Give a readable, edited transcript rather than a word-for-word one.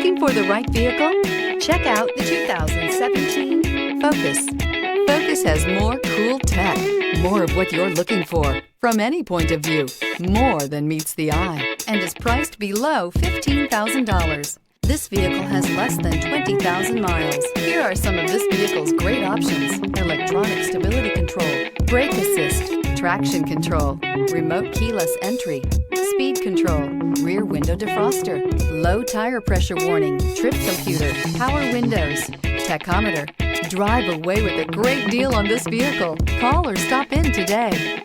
Looking for the right vehicle? Check out the 2017 Focus. Focus has more cool tech, more of what you're looking for. From any point of view, more than meets the eye, and is priced below $15,000. This vehicle has less than 20,000 miles. Here are some of this vehicle's great options: electronic stability control, brake assist, traction control, remote keyless entry, speed control, rear window defroster, low tire pressure warning, trip computer, power windows, tachometer. Drive away with a great deal on this vehicle. Call or stop in today.